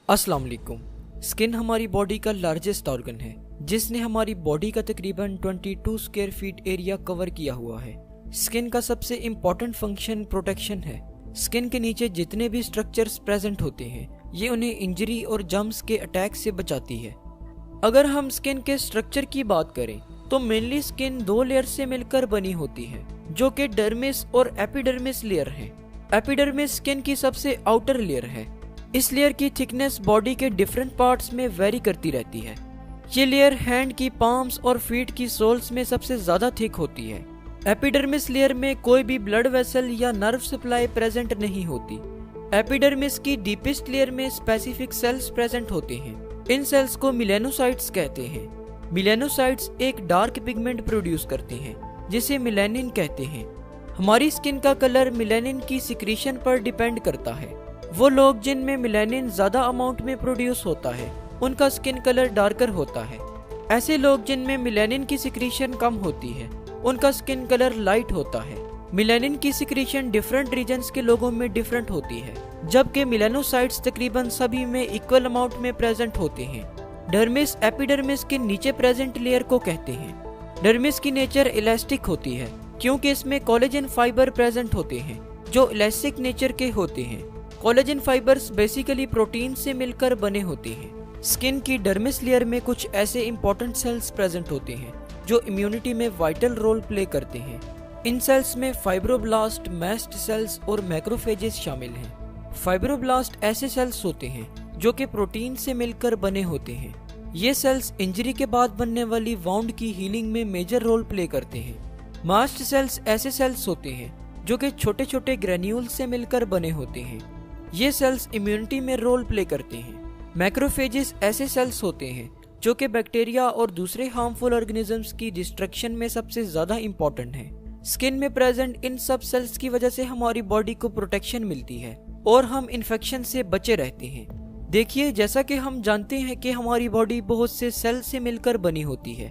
अस्सलाम वालेकुम। स्किन हमारी बॉडी का लार्जेस्ट ऑर्गन है जिसने हमारी बॉडी का तकरीबन 22 स्क्वायर फीट एरिया कवर किया हुआ है। स्किन का सबसे इम्पोर्टेंट फंक्शन प्रोटेक्शन है। स्किन के नीचे जितने भी स्ट्रक्चर्स प्रेजेंट होते हैं ये उन्हें इंजरी और जर्म्स के अटैक से बचाती है। अगर हम स्किन के स्ट्रक्चर की बात करें तो मेनली स्किन 2 लेयर से मिलकर बनी होती है जो कि डर्मिस और एपिडर्मिस लेयर है। एपिडर्मिस स्किन की सबसे आउटर लेयर है। इस लेयर की थिकनेस बॉडी के डिफरेंट पार्ट्स में वेरी करती रहती है। ये लेयर हैंड की पाम्स और फीट की सोल्स में सबसे ज्यादा थिक होती है। एपिडर्मिस लेयर में कोई भी ब्लड वेसल या नर्व सप्लाई प्रेजेंट नहीं होती। एपिडर्मिस की डीपेस्ट लेयर में स्पेसिफिक सेल्स प्रेजेंट होते हैं। इन सेल्स को मिलेनोसाइट्स कहते हैं। मिलेनोसाइट्स एक डार्क पिगमेंट प्रोड्यूस करते हैं जिसे मिलेनिन कहते हैं। हमारी स्किन का कलर मिलेनिन की सिक्रीशन पर डिपेंड करता है। वो लोग जिनमें मिलेनिन ज्यादा अमाउंट में प्रोड्यूस होता है उनका स्किन कलर डार्कर होता है। ऐसे लोग जिनमें मिलेनिन की सिक्रीशन कम होती है उनका स्किन कलर लाइट होता है। मिलेनिन की सिक्रीशन डिफरेंट रीजन्स के लोगों में डिफरेंट होती है जबकि मिलेनोसाइट्स तकरीबन सभी में इक्वल अमाउंट में प्रेजेंट होते हैं। डर्मिस एपिडर्मिस के नीचे प्रेजेंट लेयर को कहते हैं। डर्मिस की नेचर इलास्टिक होती है क्योंकि इसमें कोलेजन फाइबर प्रेजेंट होते हैं जो इलास्टिक नेचर के होते हैं। कोलेजन फाइबर्स बेसिकली प्रोटीन से मिलकर बने होते हैं। स्किन की डर्मिस लेयर में कुछ ऐसे इंपॉर्टेंट सेल्स प्रेजेंट होते हैं जो इम्यूनिटी में वाइटल रोल प्ले करते हैं। इन सेल्स में फाइब्रोब्लास्ट, मैस्ट सेल्स और मैक्रोफेजेस शामिल हैं। फाइब्रोब्लास्ट ऐसे सेल्स होते हैं जो कि प्रोटीन से मिलकर बने होते हैं। ये सेल्स इंजरी के बाद बनने वाली वाउंड की हीलिंग में मेजर रोल प्ले करते हैं। मास्ट सेल्स ऐसे सेल्स होते हैं जो कि छोटे छोटे ग्रेन्यूल से मिलकर बने होते हैं। ये सेल्स इम्यूनिटी में रोल प्ले करते हैं। मैक्रोफेजेस ऐसे सेल्स होते हैं जो कि बैक्टीरिया और दूसरे हार्मफुल ऑर्गेनिजम्स की डिस्ट्रक्शन में सबसे ज्यादा इंपॉर्टेंट हैं। स्किन में प्रेजेंट इन सब सेल्स की वजह से हमारी बॉडी को प्रोटेक्शन मिलती है और हम इन्फेक्शन से बचे रहते हैं। देखिए, जैसा कि हम जानते हैं कि हमारी बॉडी बहुत से सेल से मिलकर बनी होती है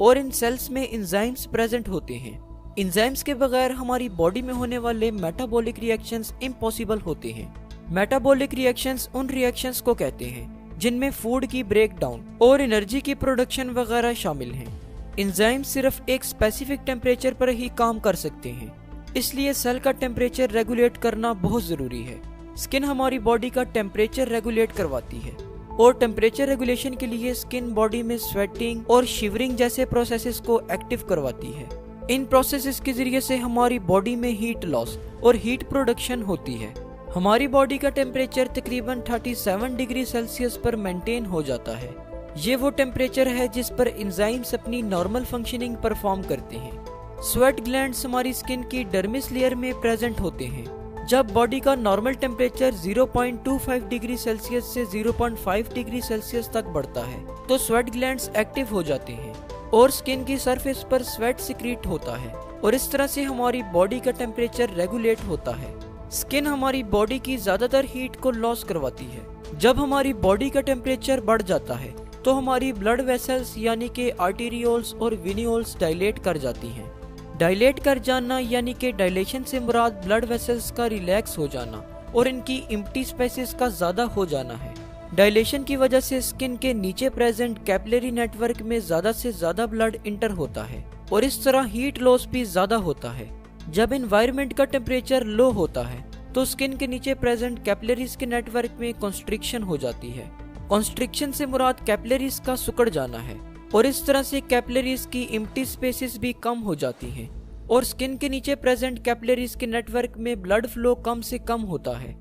और इन सेल्स में एंजाइम्स प्रेजेंट होते हैं। एंजाइम्स के बगैर हमारी बॉडी में होने वाले मेटाबॉलिक रिएक्शंस इम्पॉसिबल होते हैं। मेटाबॉलिक रिएक्शंस उन रिएक्शंस को कहते हैं जिनमें फूड की ब्रेकडाउन और एनर्जी की प्रोडक्शन वगैरह शामिल हैं। एंजाइम्स सिर्फ एक स्पेसिफिक टेम्परेचर पर ही काम कर सकते हैं, इसलिए सेल का टेम्परेचर रेगुलेट करना बहुत जरूरी है। स्किन हमारी बॉडी का टेम्परेचर रेगुलेट करवाती है और टेम्परेचर रेगुलेशन के लिए स्किन बॉडी में स्वेटिंग और शिवरिंग जैसे प्रोसेसेस को एक्टिव करवाती है। इन प्रोसेसेस के जरिए से हमारी बॉडी में हीट लॉस और हीट प्रोडक्शन होती है। हमारी बॉडी का टेम्परेचर तकरीबन 37 डिग्री सेल्सियस पर मेंटेन हो जाता है। ये वो टेम्परेचर है जिस पर एंजाइम्स अपनी नॉर्मल फंक्शनिंग परफॉर्म करते हैं। स्वेट ग्लैंड्स हमारी स्किन की डर्मिस लेयर में प्रेजेंट होते हैं। जब बॉडी का नॉर्मल टेम्परेचर 0.25 डिग्री सेल्सियस से 0.5 डिग्री सेल्सियस तक बढ़ता है तो स्वेट ग्लैंड्स एक्टिव हो जाते हैं और स्किन की सरफेस पर स्वेट सिक्रीट होता है और इस तरह से हमारी बॉडी का टेम्परेचर रेगुलेट होता है। स्किन हमारी बॉडी की ज्यादातर हीट को लॉस करवाती है। जब हमारी बॉडी का टेम्परेचर बढ़ जाता है तो हमारी ब्लड वेसल्स यानी कि आर्टेरियोल्स और वेन्यूल्स डायलेट कर जाती हैं। डायलेट कर जाना यानी कि डायलेशन से मुराद ब्लड वेसल्स का रिलैक्स हो जाना और इनकी एम्प्टी स्पेसेस का ज्यादा हो जाना है। डायलेशन की वजह से स्किन के नीचे प्रेजेंट कैपिलरी नेटवर्क में ज्यादा से ज्यादा ब्लड इंटर होता है और इस तरह हीट लॉस भी ज्यादा होता है। जब एनवायरनमेंट का टेम्परेचर लो होता है तो स्किन के नीचे प्रेजेंट कैपिलरीज के नेटवर्क में कंस्ट्रिक्शन हो जाती है। कंस्ट्रिक्शन से मुराद कैपिलरीज का सिकुड़ जाना है और इस तरह से कैपिलरीज की एम्प्टी स्पेसेस भी कम हो जाती हैं और स्किन के नीचे प्रेजेंट कैपिलरीज के नेटवर्क में ब्लड फ्लो कम से कम होता है।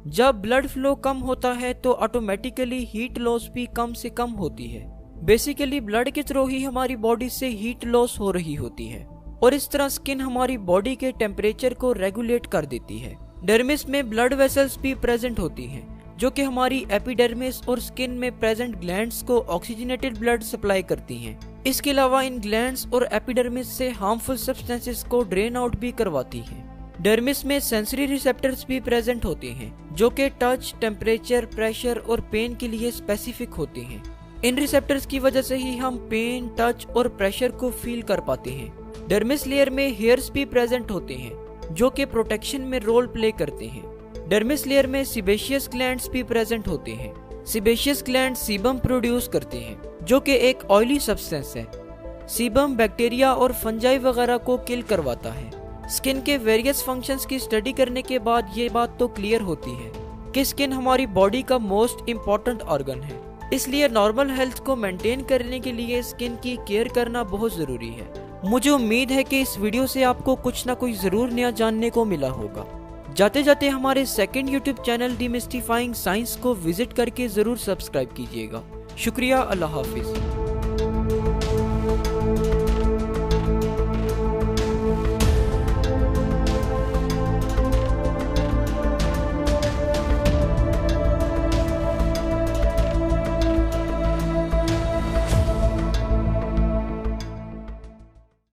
जब ब्लड फ्लो कम होता है तो ऑटोमेटिकली हीट लॉस भी कम से कम होती है। बेसिकली ब्लड के थ्रू ही हमारी बॉडी से हीट लॉस हो रही होती है और इस तरह स्किन हमारी बॉडी के टेम्परेचर को रेगुलेट कर देती है। डर्मिस में ब्लड वेसल्स भी प्रेजेंट होती हैं जो कि हमारी एपिडर्मिस और स्किन में प्रेजेंट ग्लैंड्स को ऑक्सीजनेटेड ब्लड सप्लाई करती हैं। इसके अलावा इन ग्लैंड्स और एपिडर्मिस से हार्मफुल सब्सटेंसेस को ड्रेन आउट भी करवाती हैं। डर्मिस में सेंसरी रिसेप्टर्स भी प्रेजेंट होते हैं जो कि टच, टेम्परेचर, प्रेशर और पेन के लिए स्पेसिफिक होते हैं। इन रिसेप्टर्स की वजह से ही हम पेन, टच और प्रेशर को फील कर पाते हैं। डर्मिस लेयर में हेयर्स भी प्रेजेंट होते हैं जो कि प्रोटेक्शन में रोल प्ले करते हैं। डर्मिस लेयर में सिबेशियस ग्लैंड्स भी प्रेजेंट होते हैं। सीबेशियस ग्लैंड सीबम प्रोड्यूस करते हैं जो कि एक ऑयली सब्सटेंस है। सीबम बैक्टीरिया और फंजाई वगैरह को किल करवाता है। स्किन के वेरियस फंक्शंस की स्टडी करने के बाद ये बात तो क्लियर होती है कि स्किन हमारी बॉडी का मोस्ट इम्पॉर्टेंट ऑर्गन है, इसलिए नॉर्मल हेल्थ को मेंटेन करने के लिए स्किन की केयर करना बहुत ज़रूरी है। मुझे उम्मीद है कि इस वीडियो से आपको कुछ ना कुछ ज़रूर नया जानने को मिला होगा। जाते जाते हमारे सेकंड यूट्यूब चैनल डिमिस्टिफाइंग साइंस को विजिट करके ज़रूर सब्सक्राइब कीजिएगा। शुक्रिया, अल्लाह हाफिज़।